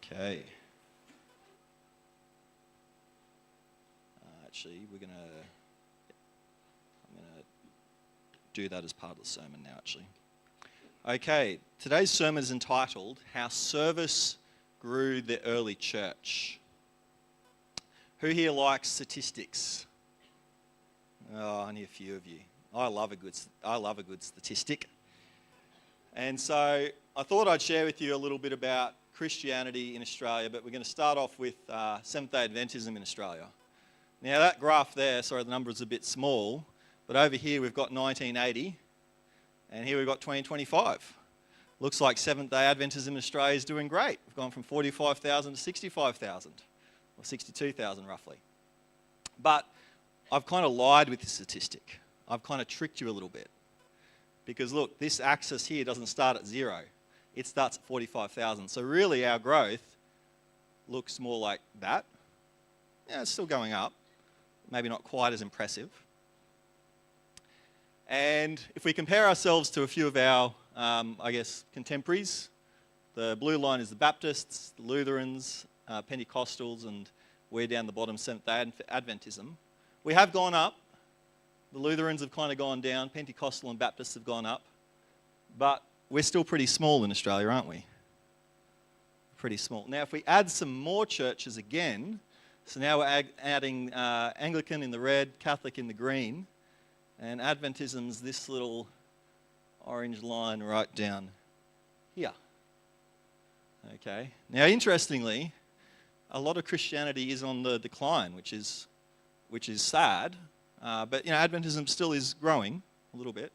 Okay. Actually, I'm going to do that as part of the sermon now, actually. Okay, today's sermon is entitled, How Service Grew the Early Church. Who here likes statistics? Oh, only a few of you. I love a good statistic. And so I thought I'd share with you a little bit about Christianity in Australia, but we're going to start off with Seventh-day Adventism in Australia. Now that graph there, sorry the number is a bit small, but over here we've got 1980 and here we've got 2025. Looks like Seventh-day Adventism in Australia is doing great. We've gone from 45,000 to 65,000, or 62,000 roughly. But I've kind of lied with this statistic. I've kind of tricked you a little bit. Because look, this axis here doesn't start at 0. It starts at 45,000. So really our growth looks more like that. Yeah, it's still going up. Maybe not quite as impressive. And if we compare ourselves to a few of our, contemporaries, the blue line is the Baptists, the Lutherans, Pentecostals, and we're down the bottom, Seventh-day Adventism. We have gone up. The Lutherans have kind of gone down. Pentecostal and Baptists have gone up. But we're still pretty small in Australia, aren't we? Pretty small. Now, if we add some more churches again, so now we're adding Anglican in the red, Catholic in the green, and Adventism's this little orange line right down here. Okay. Now, interestingly, a lot of Christianity is on the decline, which is sad. But Adventism still is growing a little bit,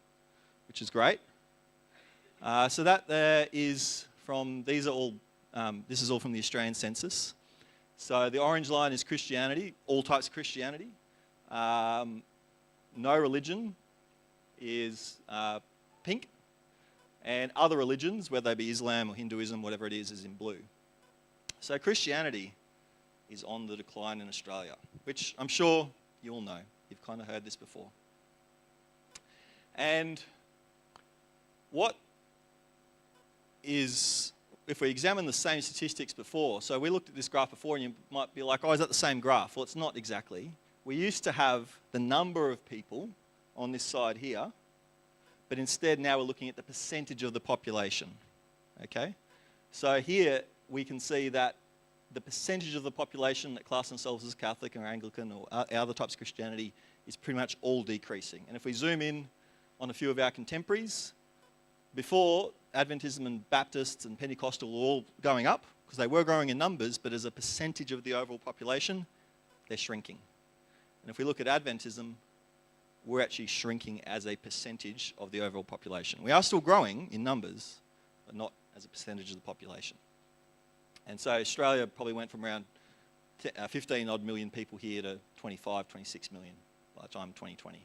which is great. So that there is from this is all from the Australian census. So the orange line is Christianity, all types of Christianity. No religion is pink, and other religions, whether they be Islam or Hinduism, whatever it is in blue. So Christianity is on the decline in Australia, which I'm sure you all know. You've kind of heard this before. And what is, if we examine the same statistics before, so we looked at this graph before and you might be like, oh, is that the same graph? Well, it's not exactly. We used to have the number of people on this side here, but instead now we're looking at the percentage of the population. Okay? So here we can see that the percentage of the population that class themselves as Catholic or Anglican or other types of Christianity is pretty much all decreasing. And if we zoom in on a few of our contemporaries, before Adventism and Baptists and Pentecostal were all going up, because they were growing in numbers, but as a percentage of the overall population, they're shrinking. And if we look at Adventism, we're actually shrinking as a percentage of the overall population. We are still growing in numbers, but not as a percentage of the population. And so Australia probably went from around 15 odd million people here to 25, 26 million by the time 2020.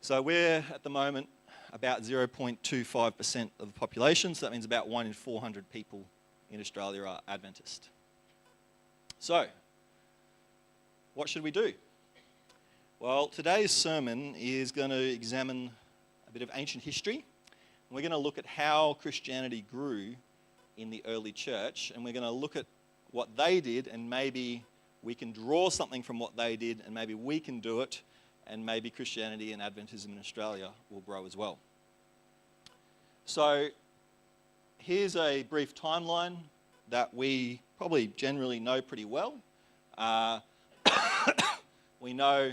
So we're at the moment about 0.25% of the population, so that means about 1 in 400 people in Australia are Adventist. So, what should we do? Well, today's sermon is going to examine a bit of ancient history. And we're going to look at how Christianity grew in the early church, and we're going to look at what they did, and maybe we can draw something from what they did, and maybe we can do it, and maybe Christianity and Adventism in Australia will grow as well. So here's a brief timeline that we probably generally know pretty well. We know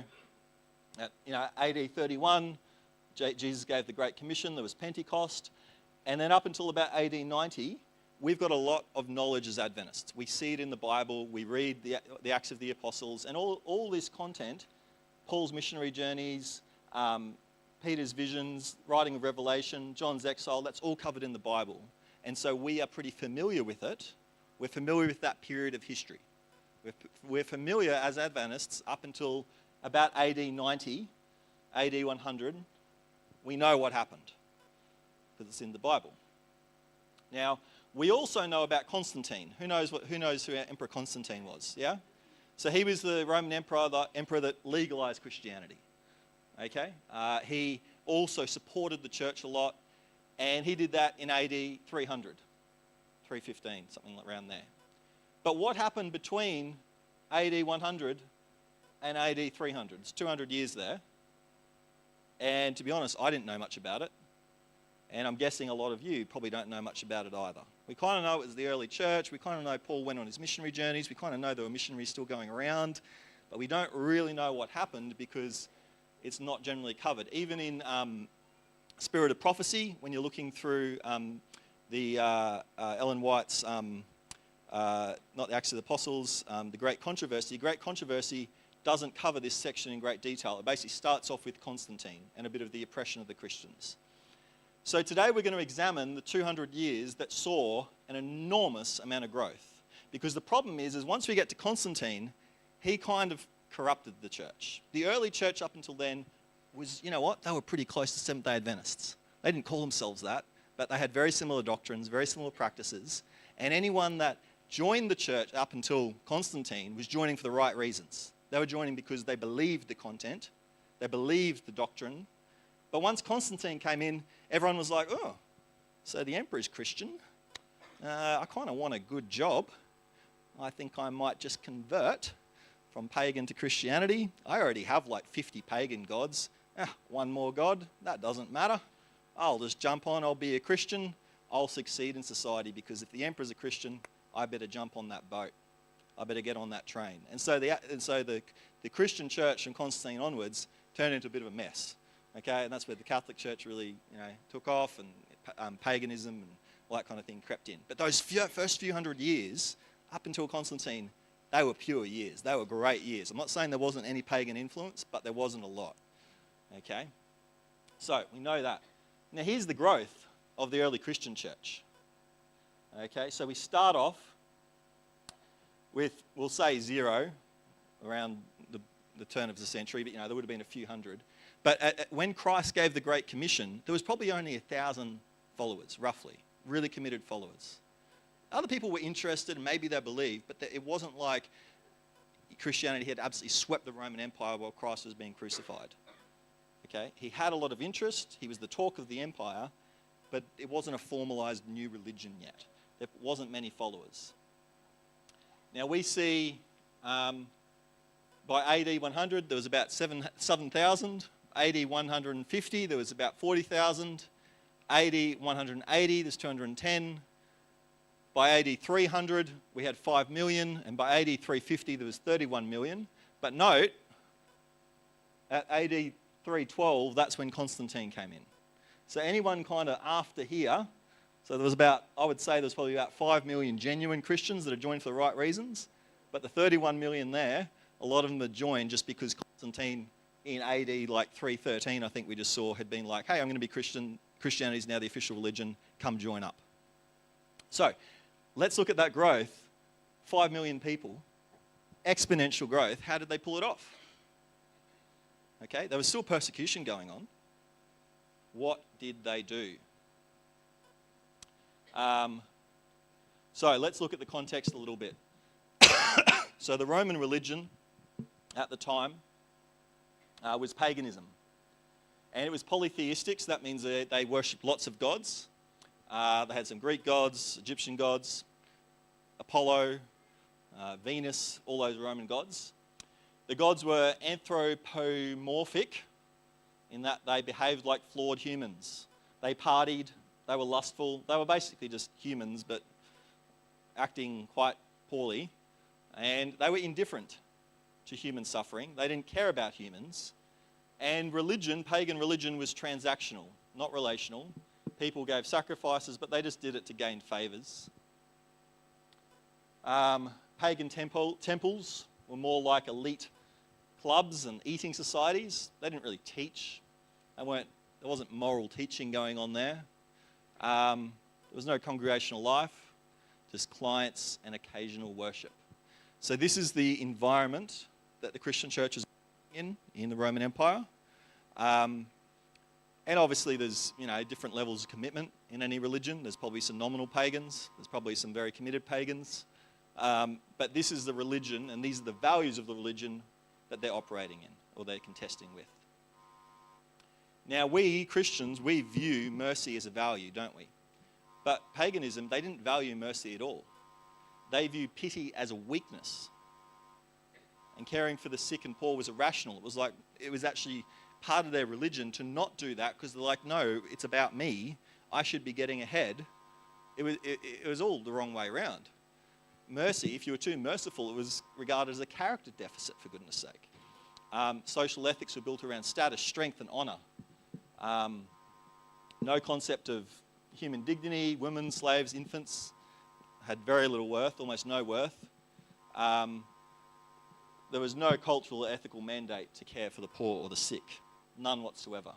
that AD 31, Jesus gave the Great Commission, there was Pentecost, and then up until about AD 90, we've got a lot of knowledge as Adventists. We see it in the Bible, we read the Acts of the Apostles, and all this content, Paul's missionary journeys, Peter's visions, writing of Revelation, John's exile, that's all covered in the Bible. And so we are pretty familiar with it. We're familiar with that period of history. We're familiar as Adventists up until about AD 90, AD 100. We know what happened because it's in the Bible. Now, we also know about Constantine. Who knows who Emperor Constantine was? Yeah? So he was the Roman emperor, that legalized Christianity. Okay? He also supported the church a lot, and he did that in AD 300. 315, something around there. But what happened between AD 100 and AD 300? It's 200 years there. And to be honest, I didn't know much about it. And I'm guessing a lot of you probably don't know much about it either. We kind of know it was the early church. We kind of know Paul went on his missionary journeys. We kind of know there were missionaries still going around. But we don't really know what happened because it's not generally covered. Even in Spirit of Prophecy, when you're looking through Ellen White's, not the Acts of the Apostles, the Great Controversy doesn't cover this section in great detail. It basically starts off with Constantine and a bit of the oppression of the Christians. So today we're going to examine the 200 years that saw an enormous amount of growth. Because the problem is once we get to Constantine, he kind of corrupted the church. The early church up until then was, you know what, they were pretty close to Seventh-day Adventists. They didn't call themselves that, but they had very similar doctrines, very similar practices. And anyone that joined the church up until Constantine was joining for the right reasons. They were joining because they believed the content, they believed the doctrine. But once Constantine came in, everyone was like, oh, so the emperor's Christian. I kind of want a good job. I think I might just convert from pagan to Christianity. I already have like 50 pagan gods. One more god, that doesn't matter. I'll just jump on, I'll be a Christian. I'll succeed in society because if the emperor's a Christian, I better jump on that boat. I better get on that train. And so the Christian church from Constantine onwards turned into a bit of a mess. Okay, and that's where the Catholic Church really, took off, and paganism and all that kind of thing crept in. But those first few hundred years, up until Constantine, they were pure years. They were great years. I'm not saying there wasn't any pagan influence, but there wasn't a lot. Okay, so we know that. Now here's the growth of the early Christian church. Okay, so we start off with, we'll say 0, around the turn of the century, but there would have been a few hundred. But when Christ gave the Great Commission, there was probably only 1,000 followers, roughly, really committed followers. Other people were interested and maybe they believed, but it wasn't like Christianity had absolutely swept the Roman Empire while Christ was being crucified. Okay, he had a lot of interest, he was the talk of the empire, but it wasn't a formalized new religion yet. There wasn't many followers. Now we see by AD 100 there was about 7,000. AD 150 there was about 40,000. AD 180 there's 210. By AD 300 we had 5 million, and by AD 350 there was 31 million. But note, at AD 312 that's when Constantine came in. So anyone kind of after here, so there was about, I would say there's probably about 5 million genuine Christians that are joined for the right reasons, but the 31 million there, a lot of them had joined just because Constantine in AD like 313, I think we just saw, had been like, hey, I'm going to be Christian. Christianity is now the official religion. Come join up. So let's look at that growth. 5 million people, exponential growth. How did they pull it off? Okay, there was still persecution going on. What did they do? So let's look at the context a little bit. So the Roman religion at the time was paganism. And it was polytheistic, so that means they worshipped lots of gods. They had some Greek gods, Egyptian gods, Apollo, Venus, all those Roman gods. The gods were anthropomorphic in that they behaved like flawed humans. They partied, they were lustful, they were basically just humans but acting quite poorly. And they were indifferent to human suffering. They didn't care about humans. And religion, pagan religion, was transactional, not relational. People gave sacrifices, but they just did it to gain favours. Pagan temples were more like elite clubs and eating societies. They didn't really teach. There wasn't moral teaching going on there. There was no congregational life, just clients and occasional worship. So this is the environment that the Christian church is in the Roman Empire. And obviously there's, different levels of commitment in any religion. There's probably some nominal pagans. There's probably some very committed pagans. But this is the religion, and these are the values of the religion that they're operating in, or they're contesting with. Now we, Christians, we view mercy as a value, don't we? But paganism, they didn't value mercy at all. They viewed pity as a weakness. And caring for the sick and poor was irrational. It was actually part of their religion to not do that, because they're like, no, it's about me. I should be getting ahead. It was all the wrong way around. Mercy, if you were too merciful, it was regarded as a character deficit, for goodness sake. Social ethics were built around status, strength, and honour. No concept of human dignity. Women, slaves, infants had very little worth, almost no worth. There was no cultural or ethical mandate to care for the poor or the sick. None whatsoever.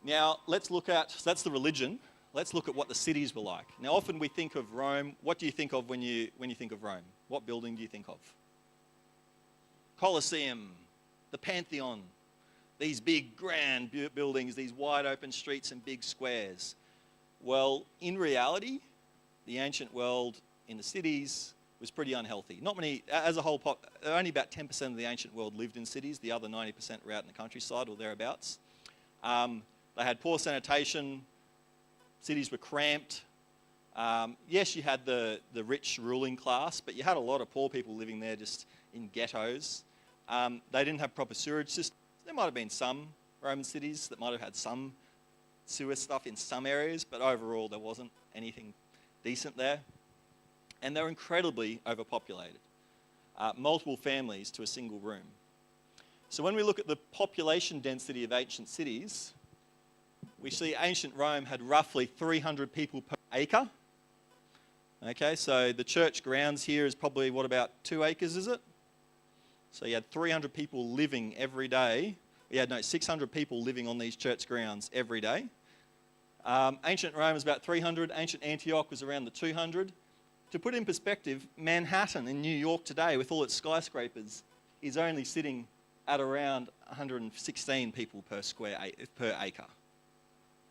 Now, let's look at, so that's the religion. Let's look at what the cities were like. Now, often we think of Rome. What do you think of when you think of Rome? What building do you think of? Colosseum, the Pantheon, these big, grand buildings, these wide open streets and big squares. Well, in reality, the ancient world in the cities was pretty unhealthy. Not many, as a whole, only about 10% of the ancient world lived in cities. The other 90% were out in the countryside or thereabouts. They had poor sanitation. Cities were cramped. Yes, you had the rich ruling class, but you had a lot of poor people living there just in ghettos. They didn't have proper sewage systems. There might have been some Roman cities that might have had some sewer stuff in some areas, but overall there wasn't anything decent there. And they were incredibly overpopulated. Multiple families to a single room. So when we look at the population density of ancient cities, we see ancient Rome had roughly 300 people per acre. Okay, so the church grounds here is probably, what, about 2 acres, is it? So you had 300 people living every day. We had 600 people living on these church grounds every day. Ancient Rome was about 300. Ancient Antioch was around the 200. To put in perspective, Manhattan in New York today, with all its skyscrapers, is only sitting at around 116 people per acre.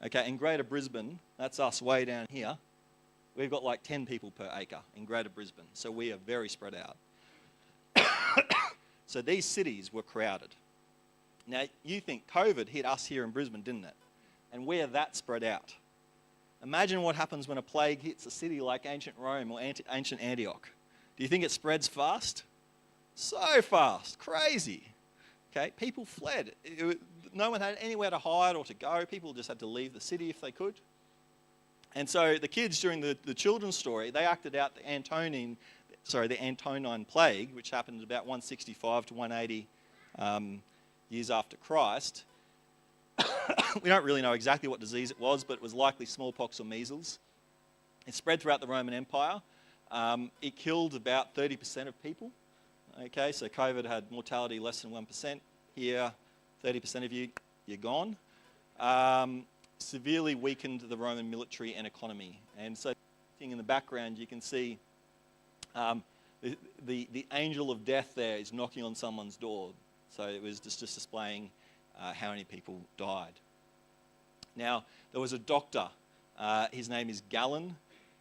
Okay, in Greater Brisbane, that's us way down here, we've got like 10 people per acre in Greater Brisbane. So we are very spread out. So these cities were crowded. Now, you think COVID hit us here in Brisbane, didn't it? And we're that spread out. Imagine what happens when a plague hits a city like ancient Rome or ancient Antioch. Do you think it spreads fast? So fast, crazy. Okay, people fled. No one had anywhere to hide or to go. People just had to leave the city if they could. And so the kids during the children's story, they acted out the Antonine plague, which happened about 165 to 180 years after Christ. We don't really know exactly what disease it was, but it was likely smallpox or measles. It spread throughout the Roman Empire. It killed about 30% of people. Okay, so COVID had mortality less than 1%. Here, 30% of you, you're gone. Severely weakened the Roman military and economy. And so in the background, you can see the angel of death there is knocking on someone's door. So it was just displaying how many people died. Now, there was a doctor. His name is Galen,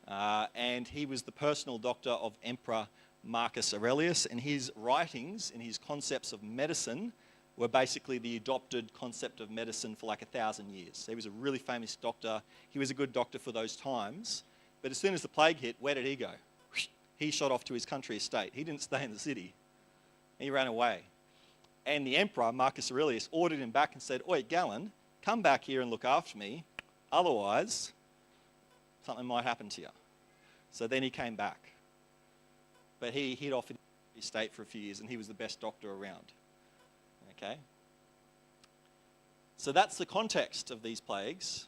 and he was the personal doctor of Emperor Marcus Aurelius, and his writings and his concepts of medicine were basically the adopted concept of medicine for like 1,000 years. So he was a really famous doctor. He was a good doctor for those times. But as soon as the plague hit, where did he go? He shot off to his country estate. He didn't stay in the city. He ran away. And the emperor, Marcus Aurelius, ordered him back and said, "Oi, Galen, come back here and look after me. Otherwise, something might happen to you." So then he came back. But he hid off in his estate for a few years, and he was the best doctor around. Okay? So that's the context of these plagues.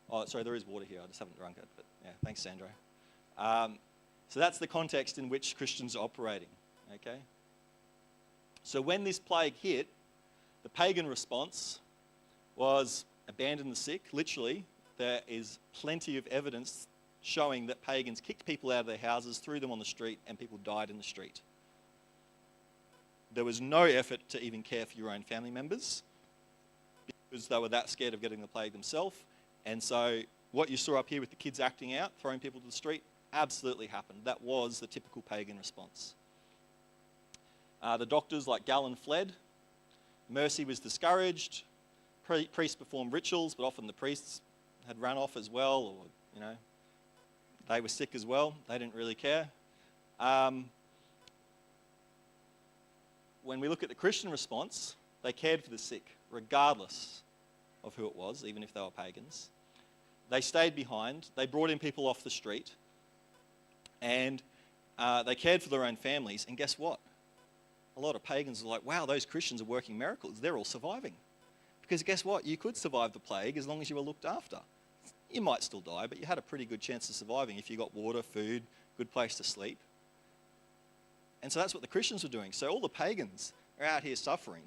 Oh, sorry, there is water here. I just haven't drunk it. But yeah, thanks, Sandro. So that's the context in which Christians are operating. Okay? So when this plague hit, the pagan response was abandon the sick. Literally, there is plenty of evidence showing that pagans kicked people out of their houses, threw them on the street, and people died in the street. There was no effort to even care for your own family members because they were that scared of getting the plague themselves. And so what you saw up here with the kids acting out, throwing people to the street, absolutely happened. That was the typical pagan response. The doctors like Galen fled. Mercy was discouraged. Priests performed rituals, but often the priests had run off as well, or, they were sick as well. They didn't really care. When we look at the Christian response, they cared for the sick, regardless of who it was, even if they were pagans. They stayed behind. They brought in people off the street. And they cared for their own families. And guess what? A lot of pagans are like, wow, those Christians are working miracles. They're all surviving. Because guess what? You could survive the plague as long as you were looked after. You might still die, but you had a pretty good chance of surviving if you got water, food, good place to sleep. And so that's what the Christians were doing. So all the pagans are out here suffering.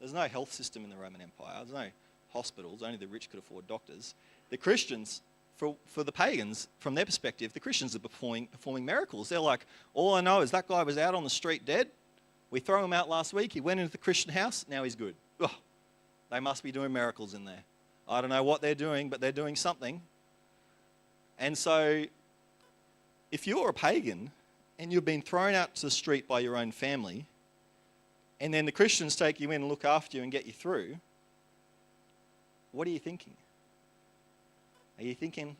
There's no health system in the Roman Empire. There's no hospitals. Only the rich could afford doctors. The Christians, for the pagans, from their perspective, the Christians are performing miracles. They're like, all I know is that guy was out on the street dead. We threw him out last week. He went into the Christian house. Now he's good. Ugh, they must be doing miracles in there. I don't know what they're doing, but they're doing something. And so if you're a pagan and you've been thrown out to the street by your own family, and then the Christians take you in and look after you and get you through, what are you thinking? Are you thinking,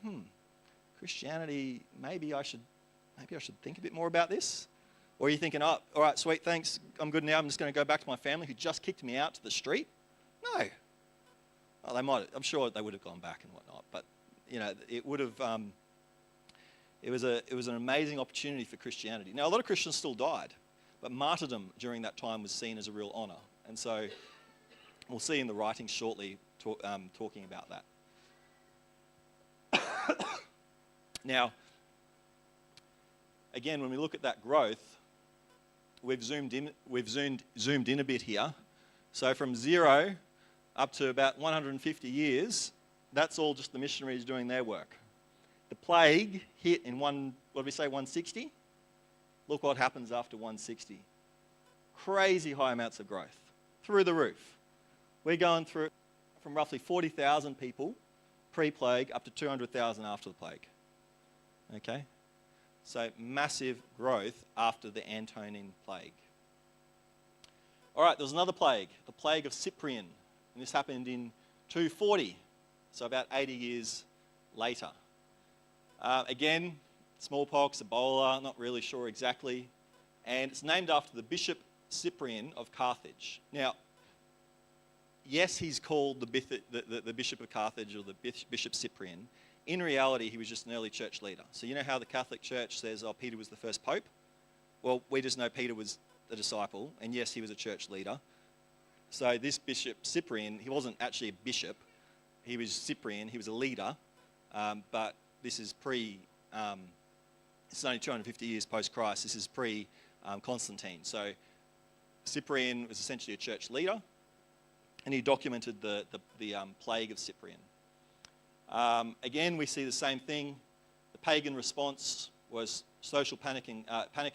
Christianity, maybe I should think a bit more about this? Or are you thinking, oh, all right, sweet, thanks, I'm good now, I'm just going to go back to my family who just kicked me out to the street? No. Well, they might. I'm sure they would have gone back and whatnot, but it would have. It was an amazing opportunity for Christianity. Now, a lot of Christians still died, but martyrdom during that time was seen as a real honour, and so we'll see in the writings shortly talking about that. Now, again, when we look at that growth, we've zoomed in a bit here. So from 0 up to about 150 years, that's all just the missionaries doing their work. The plague hit in 160? Look what happens after 160. Crazy high amounts of growth, through the roof. We're going through from roughly 40,000 people pre-plague up to 200,000 after the plague. Okay? So massive growth after the Antonine plague. All right, there was another plague, the plague of Cyprian. And this happened in 240, so about 80 years later. Again, smallpox, Ebola, not really sure exactly. And it's named after the Bishop Cyprian of Carthage. Now, yes, he's called the Bishop of Carthage or the Bishop Cyprian. In reality, he was just an early church leader. So you know how the Catholic Church says, oh, Peter was the first pope? Well, we just know Peter was a disciple, and yes, he was a church leader. So this Bishop Cyprian, he wasn't actually a bishop. He was Cyprian, he was a leader, but this is it's only 250 years post-Christ. This is pre-Constantine. So Cyprian was essentially a church leader, and he documented the plague of Cyprian. Again, we see the same thing. The pagan response was social panic and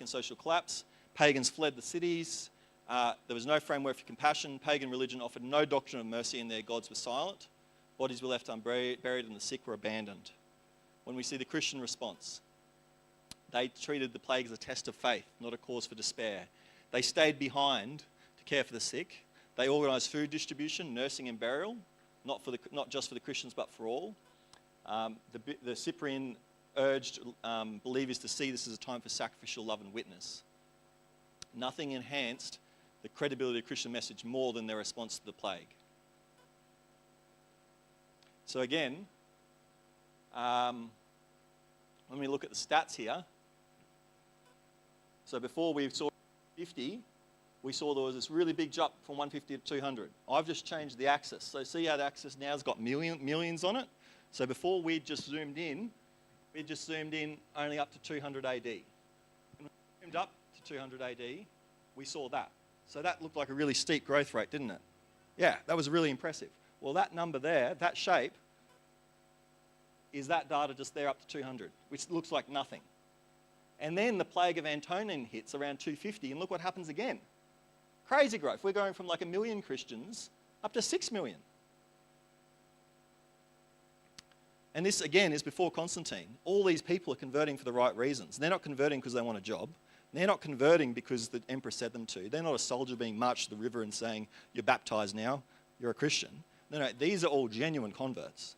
social collapse. Pagans fled the cities. There was no framework for compassion. Pagan religion offered no doctrine of mercy, and their gods were silent. Bodies were left unburied, and the sick were abandoned. When we see the Christian response, they treated the plague as a test of faith, not a cause for despair. They stayed behind to care for the sick. They organised food distribution, nursing and burial, not just for the Christians but for all. The Cyprian urged believers to see this as a time for sacrificial love and witness. Nothing enhanced the credibility of the Christian message more than their response to the plague. So again, when we look at the stats here, so before we saw 50, we saw there was this really big jump from 150 to 200. I've just changed the axis. So see how the axis now has got millions on it? So before we just zoomed in only up to 200 AD. When we zoomed up to 200 AD, we saw that. So that looked like a really steep growth rate, didn't it? Yeah, that was really impressive. Well, that number there, that shape, is that data just there up to 200, which looks like nothing. And then the plague of Antonine hits around 250, and look what happens again. Crazy growth. We're going from like 1 million Christians up to 6 million. And this, again, is before Constantine. All these people are converting for the right reasons. They're not converting because they want a job. They're not converting because the emperor said them to. They're not a soldier being marched to the river and saying, you're baptized now, you're a Christian. No, these are all genuine converts.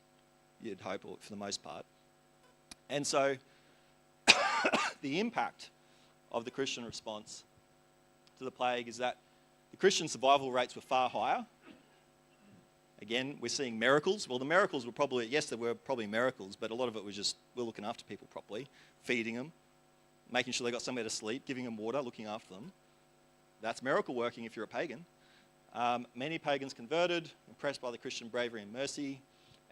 you'd hope, or for the most part. And so the impact of the Christian response to the plague is that the Christian survival rates were far higher. Again, we're seeing miracles. Well, the miracles were probably, yes, there were probably miracles, but a lot of it was just we're looking after people properly, feeding them, making sure they got somewhere to sleep, giving them water, looking after them. That's miracle working if you're a pagan. Many pagans converted, impressed by the Christian bravery and mercy,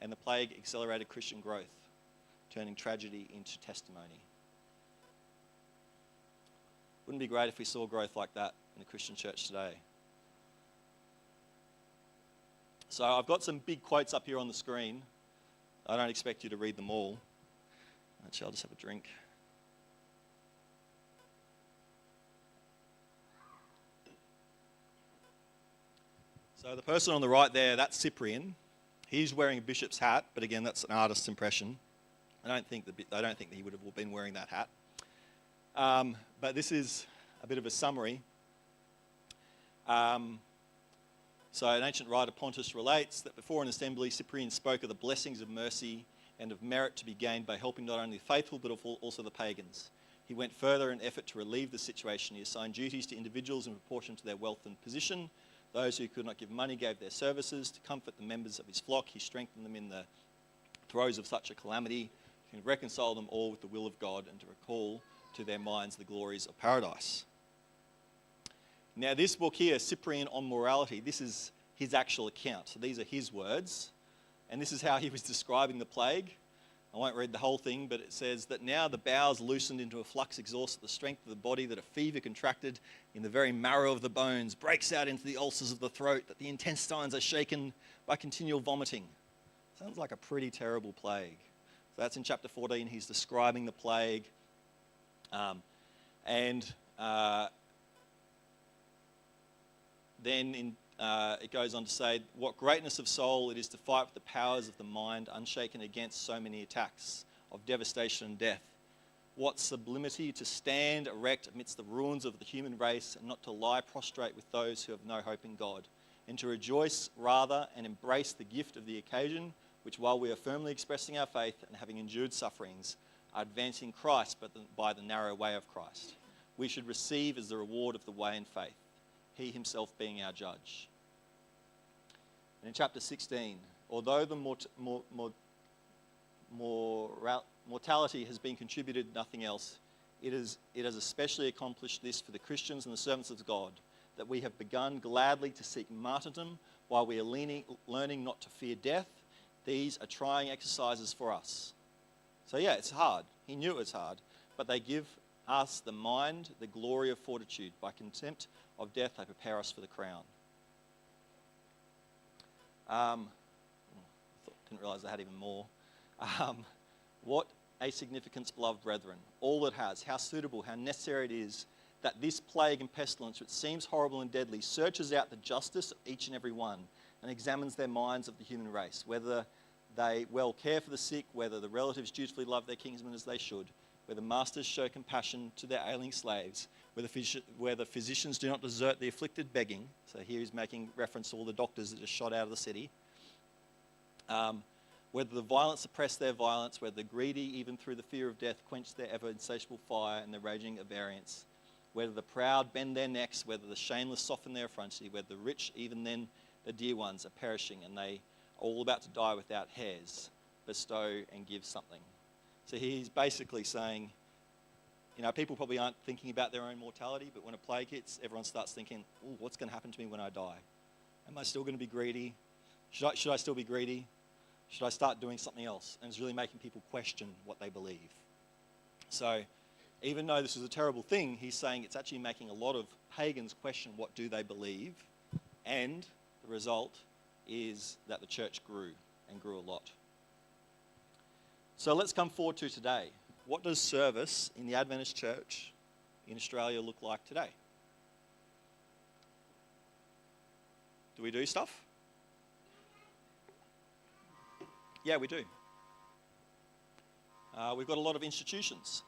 and the plague accelerated Christian growth, turning tragedy into testimony. Wouldn't it be great if we saw growth like that in the Christian church today? So I've got some big quotes up here on the screen. I don't expect you to read them all. Actually, I'll just have a drink. So the person on the right there, that's Cyprian. He's wearing a bishop's hat, but again, that's an artist's impression. I don't think that he would have been wearing that hat. But this is a bit of a summary. So an ancient writer, Pontus, relates that before an assembly, Cyprian spoke of the blessings of mercy and of merit to be gained by helping not only the faithful but also the pagans. He went further in effort to relieve the situation. He assigned duties to individuals in proportion to their wealth and position. Those who could not give money gave their services. To comfort the members of his flock, he strengthened them in the throes of such a calamity, to reconcile them all with the will of God and to recall to their minds the glories of paradise. Now this book here, Cyprian on Morality, this is his actual account. So these are his words, and this is how he was describing the plague. I won't read the whole thing, but it says that now the bowels loosened into a flux exhausted the strength of the body, that a fever contracted in the very marrow of the bones, breaks out into the ulcers of the throat, that the intestines are shaken by continual vomiting. Sounds like a pretty terrible plague. So that's in chapter 14. He's describing the plague. Then it goes on to say, what greatness of soul it is to fight with the powers of the mind, unshaken against so many attacks of devastation and death. What sublimity to stand erect amidst the ruins of the human race, and not to lie prostrate with those who have no hope in God, and to rejoice rather and embrace the gift of the occasion, which while we are firmly expressing our faith and having endured sufferings, are advancing Christ but by the narrow way of Christ, we should receive as the reward of the way in faith, he himself being our judge. And in chapter 16, although the mortality has been contributed nothing else, it has especially accomplished this for the Christians and the servants of God, that we have begun gladly to seek martyrdom while we are learning not to fear death. These are trying exercises for us. So yeah, it's hard. He knew it was hard, but they give us the mind, the glory of fortitude. By contempt of death, they prepare us for the crown. Didn't realise I had even more. What a significance, beloved brethren. All it has, how suitable, how necessary it is that this plague and pestilence, which seems horrible and deadly, searches out the justice of each and every one and examines their minds of the human race, whether they well care for the sick, whether the relatives dutifully love their kinsmen as they should, whether masters show compassion to their ailing slaves, whether physicians do not desert the afflicted begging. So here he's making reference to all the doctors that just shot out of the city. Whether the violent suppress their violence, whether the greedy, even through the fear of death, quench their ever insatiable fire and the raging of variance, whether the proud bend their necks, whether the shameless soften their effrontery, whether the rich, even then the dear ones, are perishing and they are all about to die without hairs, bestow and give something. So he's basically saying, you know, people probably aren't thinking about their own mortality, but when a plague hits, everyone starts thinking, oh, what's going to happen to me when I die? Am I still going to be greedy? Should I still be greedy? Should I start doing something else? And it's really making people question what they believe. So even though this is a terrible thing, he's saying it's actually making a lot of pagans question what do they believe. And the result is that the church grew and grew a lot. So let's come forward to today. What does service in the Adventist church in Australia look like today? Do we do stuff? Yeah, we do. We've got a lot of institutions.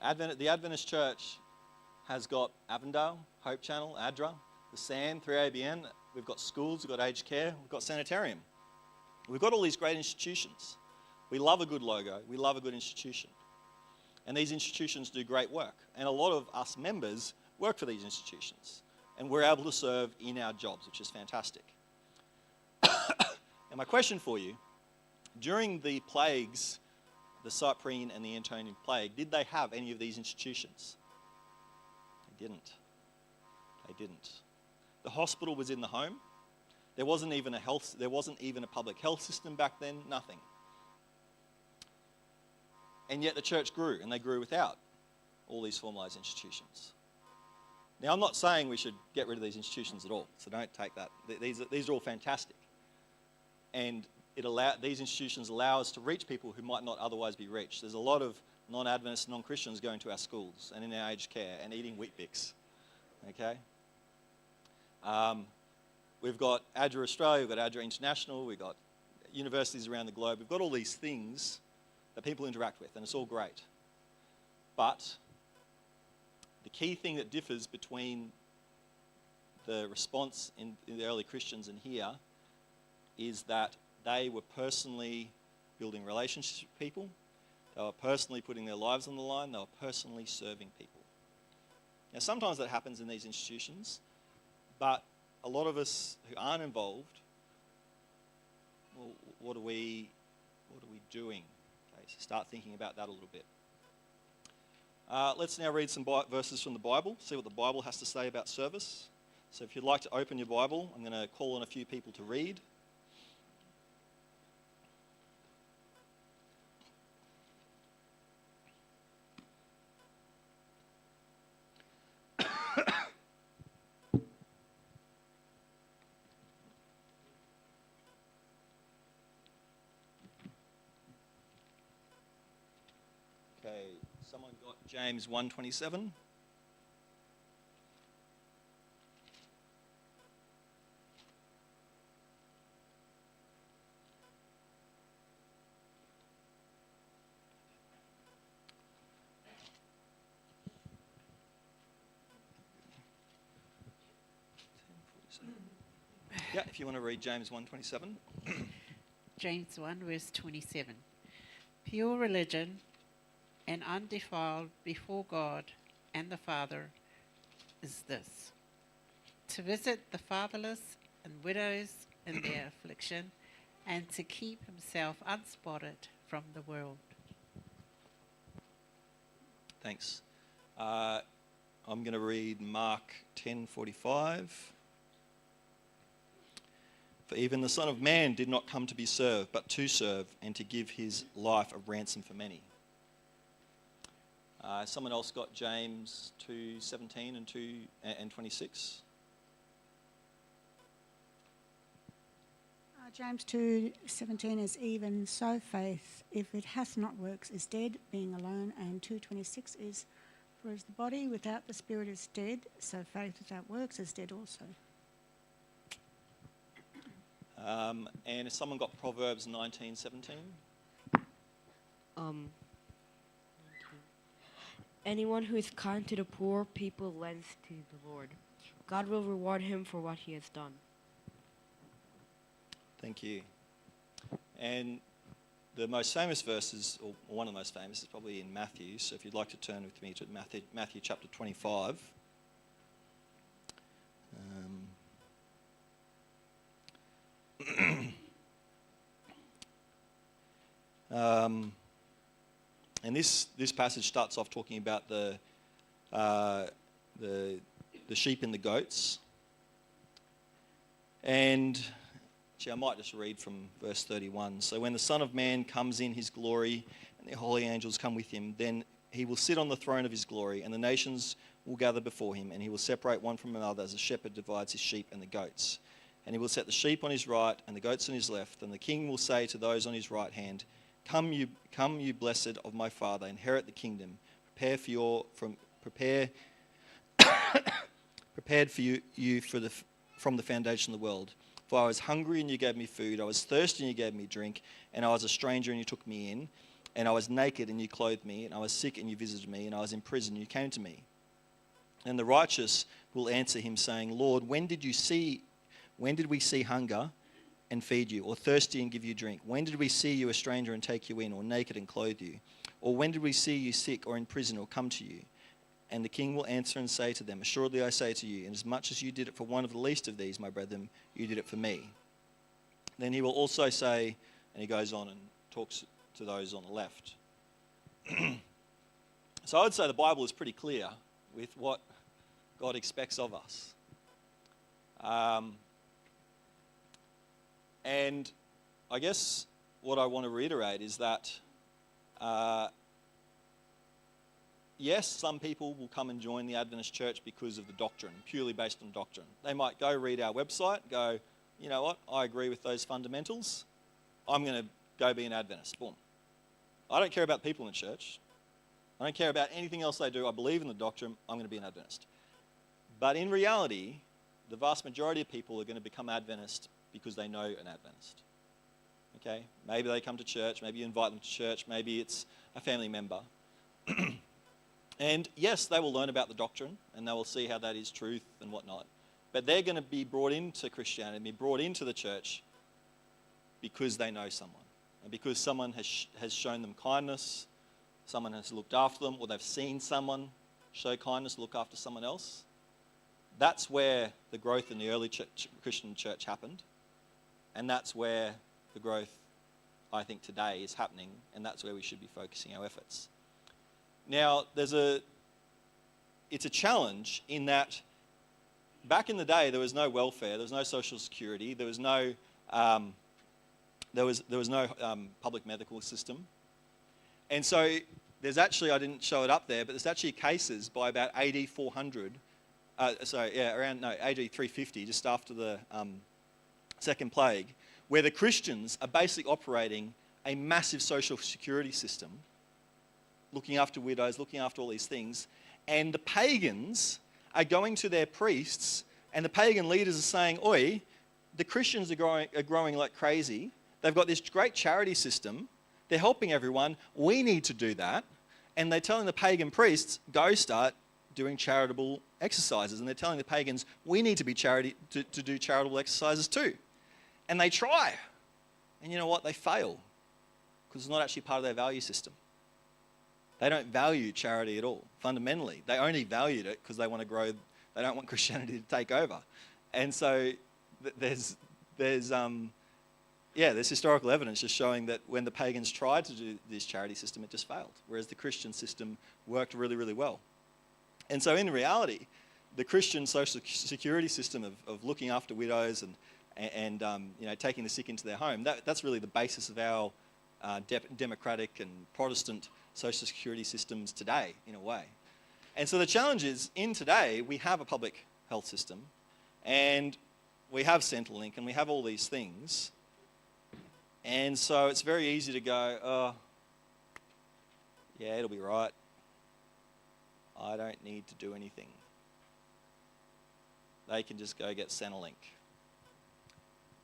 The Adventist church has got Avondale, Hope Channel, ADRA, the SAN, 3ABN. We've got schools, we've got aged care, we've got sanitarium. We've got all these great institutions. We love a good logo. We love a good institution. And these institutions do great work. And a lot of us members work for these institutions. And we're able to serve in our jobs, which is fantastic. And my question for you, during the plagues, the Cyprian and the Antonian plague, did they have any of these institutions? They didn't. They didn't. The hospital was in the home. There wasn't even a public health system back then, nothing. And yet the church grew, and they grew without all these formalised institutions. Now, I'm not saying we should get rid of these institutions at all, so don't take that. These are all fantastic. And these institutions allow us to reach people who might not otherwise be reached. There's a lot of non-Adventists, non-Christians going to our schools and in our aged care and eating Weet-Bix. Okay? We've got ADRA Australia, we've got ADRA International, we've got universities around the globe. We've got all these things that people interact with, and it's all great. But the key thing that differs between the response in the early Christians and here is that they were personally building relationships with people, they were personally putting their lives on the line, they were personally serving people. Now, sometimes that happens in these institutions, but a lot of us who aren't involved, well, what are we doing? Okay, so start thinking about that a little bit. Let's now read some verses from the Bible, see what the Bible has to say about service. So if you'd like to open your Bible, I'm going to call on a few people to read. Okay, someone got James 1:27. Yeah, if you want to read James 1:27. James 1 verse 27. Pure religion and undefiled before God and the Father is this: to visit the fatherless and widows in their affliction, and to keep himself unspotted from the world. Thanks. I'm going to read Mark 10:45. For even the Son of Man did not come to be served, but to serve, and to give his life a ransom for many. Someone else got James 2:17 and 26. James 2:17 is even so faith, if it hath not works, is dead, being alone. And 2:26 is, for as the body without the spirit is dead, so faith without works is dead also. And has someone got Proverbs 19:17? Anyone who is kind to the poor people lends to the Lord. God will reward him for what he has done. Thank you. And the most famous verses, or one of the most famous, is probably in Matthew. So if you'd like to turn with me to Matthew chapter 25. And this passage starts off talking about the sheep and the goats. And I might just read from verse 31. So when the Son of Man comes in his glory and the holy angels come with him, then he will sit on the throne of his glory, and the nations will gather before him, and he will separate one from another as a shepherd divides his sheep and the goats. And he will set the sheep on his right and the goats on his left, and the king will say to those on his right hand, Come, you blessed of my Father, inherit the kingdom, prepared for you from the foundation of the world. For I was hungry and you gave me food, I was thirsty and you gave me drink, and I was a stranger and you took me in, and I was naked and you clothed me, and I was sick and you visited me, and I was in prison and you came to me. And the righteous will answer him, saying, Lord, when did we see hunger and feed you, or thirsty and give you drink? When did we see you a stranger and take you in, or naked and clothe you? Or when did we see you sick or in prison or come to you?' And the king will answer and say to them, 'Assuredly I say to you, inasmuch as you did it for one of the least of these, my brethren, you did it for me.' Then he will also say," and he goes on and talks to those on the left. So I would say the Bible is pretty clear with what God expects of us. And I guess what I want to reiterate is that, yes, some people will come and join the Adventist church because of the doctrine, purely based on doctrine. They might go read our website, go, "You know what, I agree with those fundamentals. I'm going to go be an Adventist." Boom. I don't care about people in the church. I don't care about anything else they do. I believe in the doctrine. I'm going to be an Adventist. But in reality, the vast majority of people are going to become Adventist because they know an Adventist. Okay? Maybe they come to church. Maybe you invite them to church. Maybe it's a family member. And yes, they will learn about the doctrine and they will see how that is truth and whatnot. But they're going to be brought into Christianity, be brought into the church because they know someone. And because someone has shown them kindness, someone has looked after them, or they've seen someone show kindness, look after someone else. That's where the growth in the early Christian church happened. And that's where the growth, I think, today is happening. And that's where we should be focusing our efforts. Now, it's a challenge in that back in the day there was no welfare, there was no social security, there was no public medical system. And so there's actually, I didn't show it up there, but there's actually cases by about AD 400, AD 350, just after the Second Plague, where the Christians are basically operating a massive social security system, looking after widows, looking after all these things, and the pagans are going to their priests, and the pagan leaders are saying, "Oi, the Christians are growing like crazy. They've got this great charity system. They're helping everyone. We need to do that." And they're telling the pagan priests, "Go start doing charitable exercises." And they're telling the pagans, "We need to be to do charitable exercises too." And they try. And you know what? They fail because it's not actually part of their value system. They don't value charity at all, fundamentally. They only valued it because they want to grow. They don't want Christianity to take over. And so there's historical evidence just showing that when the pagans tried to do this charity system, it just failed, whereas the Christian system worked really, really well. And so in reality, the Christian social security system of looking after widows and taking the sick into their home, that's really the basis of our democratic and Protestant social security systems today, in a way. And so the challenge is, in today, we have a public health system, and we have Centrelink, and we have all these things. And so it's very easy to go, "Oh, yeah, it'll be right. I don't need to do anything. They can just go get Centrelink.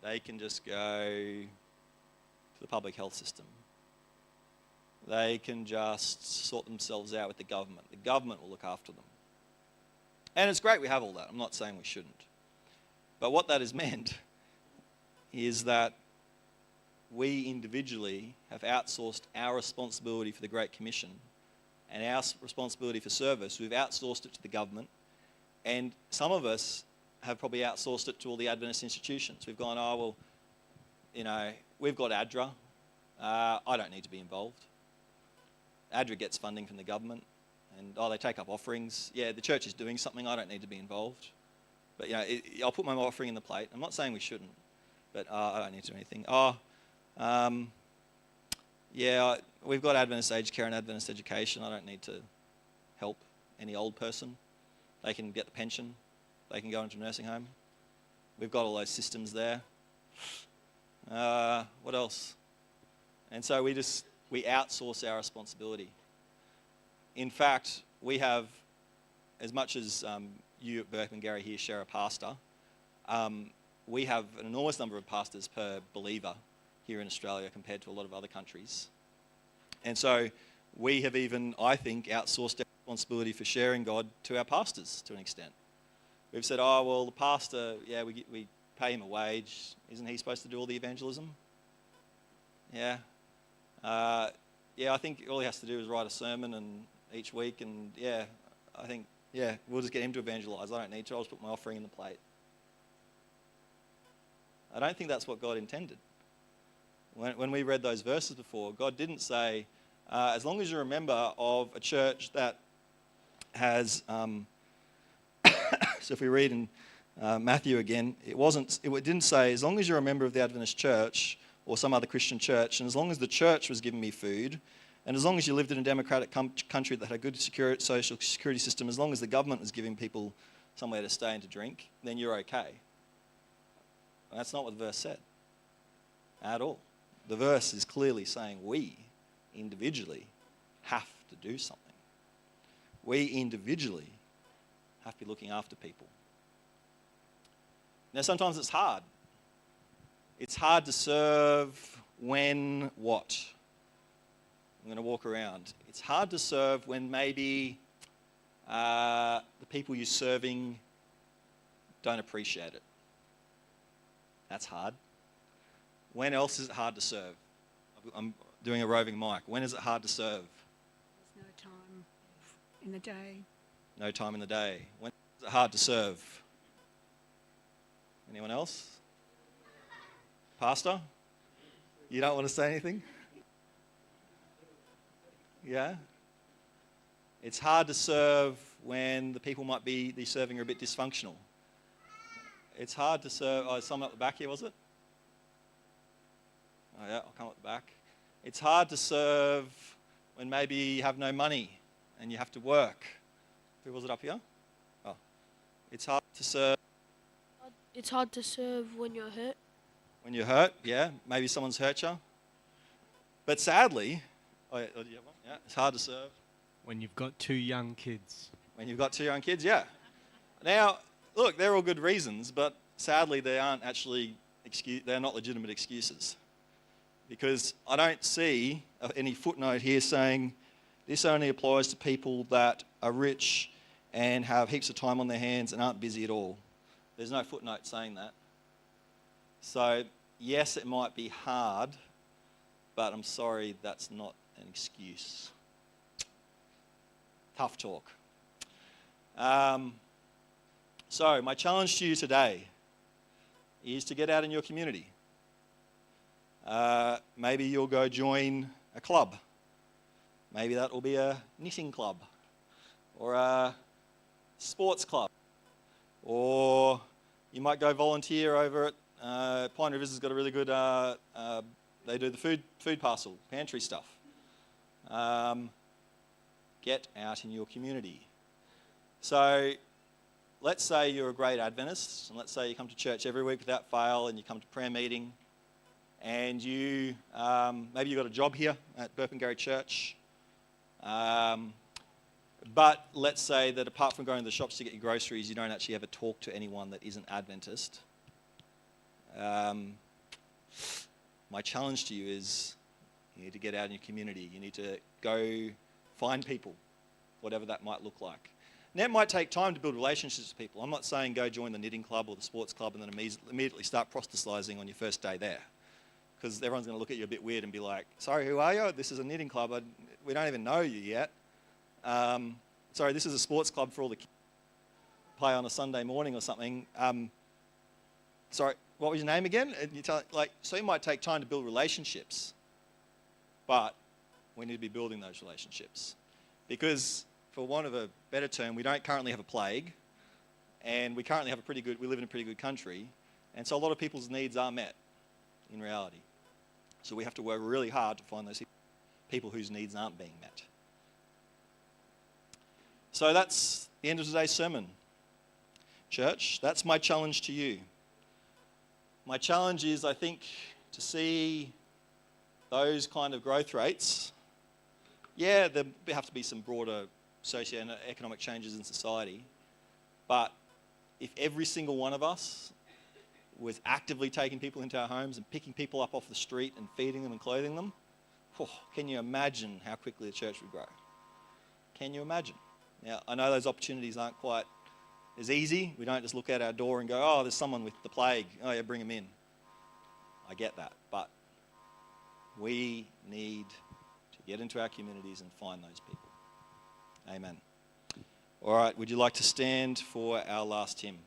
They can just go to the public health system. They can just sort themselves out with the government. The government will look after them." And it's great we have all that. I'm not saying we shouldn't. But what that has meant is that we individually have outsourced our responsibility for the Great Commission and our responsibility for service. We've outsourced it to the government, and some of us have probably outsourced it to all the Adventist institutions. We've gone, "Oh, well, we've got ADRA. I don't need to be involved. ADRA gets funding from the government, and they take up offerings. Yeah, the church is doing something. I don't need to be involved. But I'll put my offering in the plate." I'm not saying we shouldn't, but I don't need to do anything. We've got Adventist aged care and Adventist education. I don't need to help any old person. They can get the pension. They can go into a nursing home. We've got all those systems there. What else? And so we outsource our responsibility. In fact, we have, as much as you at Berkman Gary here share a pastor, we have an enormous number of pastors per believer here in Australia compared to a lot of other countries. And so we have even, I think, outsourced our responsibility for sharing God to our pastors to an extent. We've said, "Oh, well, the pastor, we pay him a wage. Isn't he supposed to do all the evangelism? Yeah. Yeah, I think all he has to do is write a sermon and each week, and I think, we'll just get him to evangelize. I don't need to. I'll just put my offering in the plate. I don't think that's what God intended. When we read those verses before, God didn't say, as long as you're a member of a church that has, so if we read in Matthew again, it didn't say, as long as you're a member of the Adventist church or some other Christian church, and as long as the church was giving me food, and as long as you lived in a democratic country that had a good social security system, as long as the government was giving people somewhere to stay and to drink, then you're okay. That's not what the verse said at all. The verse is clearly saying we individually have to do something. We individually have to be looking after people. Now, sometimes it's hard. It's hard to serve when what? I'm going to walk around. It's hard to serve when maybe the people you're serving don't appreciate it. That's hard. When else is it hard to serve? I'm doing a roving mic. When is it hard to serve? There's no time in the day. No time in the day. When is it hard to serve? Anyone else? Pastor? You don't want to say anything? Yeah? It's hard to serve when the people might be serving are a bit dysfunctional. It's hard to serve. Oh, someone up the back here, was it? Oh, yeah, I'll come up the back. It's hard to serve when maybe you have no money and you have to work. Who was it up here? Oh. It's hard to serve. It's hard to serve when you're hurt. When you're hurt, yeah. Maybe someone's hurt you. But sadly, it's hard to serve. When you've got 2 young kids. When you've got 2 young kids, yeah. Now, look, they're all good reasons, but sadly they aren't actually they're not legitimate excuses. Because I don't see any footnote here saying this only applies to people that are rich and have heaps of time on their hands and aren't busy at all. There's no footnote saying that. So, yes, it might be hard, but I'm sorry, that's not an excuse. Tough talk. So, my challenge to you today is to get out in your community. Maybe you'll go join a club. Maybe that will be a knitting club or a sports club. Or you might go volunteer over at Pine Rivers has got a really good, they do the food parcel, pantry stuff. Get out in your community. So let's say you're a great Adventist, and let's say you come to church every week without fail, and you come to prayer meeting, and you maybe you've got a job here at Burpengary Church. But let's say that apart from going to the shops to get your groceries, you don't actually ever talk to anyone that isn't Adventist. My challenge to you is you need to get out in your community. You need to go find people, whatever that might look like. Now, it might take time to build relationships with people. I'm not saying go join the knitting club or the sports club and then immediately start proselytizing on your first day there. Because everyone's going to look at you a bit weird and be like, sorry, who are you? This is a knitting club. We don't even know you yet. Sorry, this is a sports club for all the kids play on a Sunday morning or something. Sorry, what was your name again? And so it might take time to build relationships, but we need to be building those relationships. Because, for want of a better term, we don't currently have a plague, and we currently have we live in a pretty good country, and so a lot of people's needs are met in reality. So we have to work really hard to find those people whose needs aren't being met. So that's the end of today's sermon. Church, that's my challenge to you. My challenge is, I think, to see those kind of growth rates. Yeah, there have to be some broader socio-economic changes in society, but if every single one of us was actively taking people into our homes and picking people up off the street and feeding them and clothing them, can you imagine how quickly the church would grow? Can you imagine? Now, I know those opportunities aren't quite is easy. We don't just look out our door and go, oh, there's someone with the plague. Oh, yeah, bring them in. I get that. But we need to get into our communities and find those people. Amen. All right, would you like to stand for our last hymn?